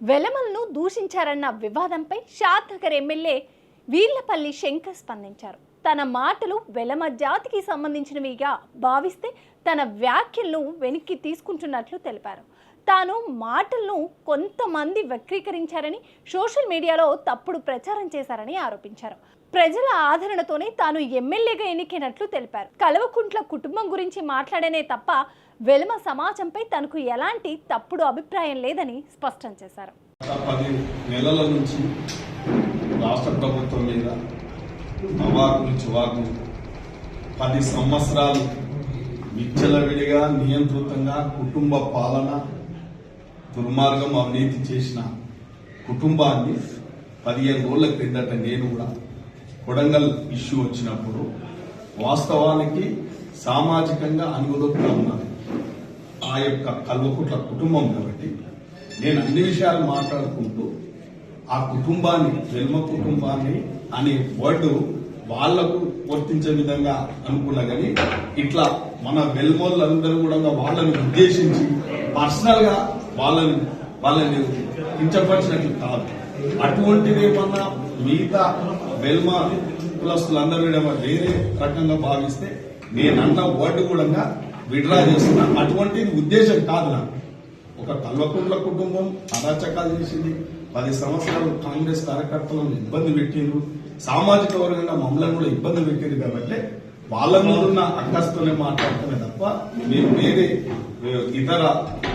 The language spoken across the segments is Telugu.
వెలమలను దూషించారన్న వివాదంపై షాద్నగర్ ఎమ్మెల్యే వీర్లపల్లి శంకర్ స్పందించారు. తన మాటలు వెలమ జాతికి సంబంధించినవిగా భావిస్తే తన వ్యాఖ్యలను వెనక్కి తీసుకుంటున్నట్లు తెలిపారు. తాను మాటలను కొంతమంది వక్రీకరించారని, సోషల్ మీడియాలో తప్పుడు ప్రచారం చేశారని ఆరోపించారు. ప్రజల ఆదరణతోనే తాను ఎమ్మెల్యేగా ఎన్నికైనట్లు తెలిపారు. కల్వకుంట్ల కుటుంబం గురించి మాట్లాడనే తప్ప వెలమ సమాజంపై తనకు ఎలాంటి తప్పుడు అభిప్రాయం లేదని స్పష్టం చేశారు. 10 నెలల నుంచి రాష్ట్ర ప్రభుత్వం మీద అవాకులు చివాకులు 10 సంవత్సరాలు విచ్చలవిడిగా నియంత్రితంగా కుటుంబ పాలన దుర్మార్గం అవినీతి చేసిన కుటుంబాన్ని 15 రోజుల క్రిందట నేను కూడా కొడంగల్ ఇష్యూ వచ్చినప్పుడు వాస్తవానికి సామాజికంగా అనుగుదొక్కుతా ఉన్నాను. ఆ యొక్క కల్వకుంట్ల కుటుంబం కాబట్టి నేను అన్ని విషయాలు మాట్లాడుకుంటూ ఆ కుటుంబాన్ని వెల్మ కుటుంబాన్ని అనే వర్డ్ వాళ్లకు వర్తించే విధంగా అనుకున్నా కానీ ఇట్లా మన వెల్మోళ్ళందరూ కూడా వాళ్ళని ఉద్దేశించి పర్సనల్ గా వాళ్ళని కించపరిచినట్లు కాదు. అటువంటిది ఏమన్నా మిగతా వెల్మ కులస్తులందరూ వేరే రకంగా భావిస్తే నేనన్న వర్డ్ కూడా విడ్రా చేస్తున్నా. అటువంటిది ఉద్దేశం కాదు. నాకు ఒక కల్వకుంట్ల కుటుంబం అరాచకాలు చేసింది, 10 సంవత్సరాలు కాంగ్రెస్ కార్యకర్తలను ఇబ్బంది పెట్టిండ్రు, సామాజిక వర్గంగా మమ్మల్ని కూడా ఇబ్బంది పెట్టింది. కాబట్టి వాళ్ళ ముందున్న అక్కస్తోనే మాట్లాడుతున్నా తప్ప మేము వేరే ఇతర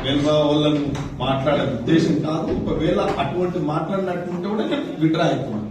వెల్వ వాళ్ళను మాట్లాడే ఉద్దేశం కాదు. ఒకవేళ అటువంటి మాట్లాడినట్టుంటే కూడా నేను విడ్రా అవుతున్నాను.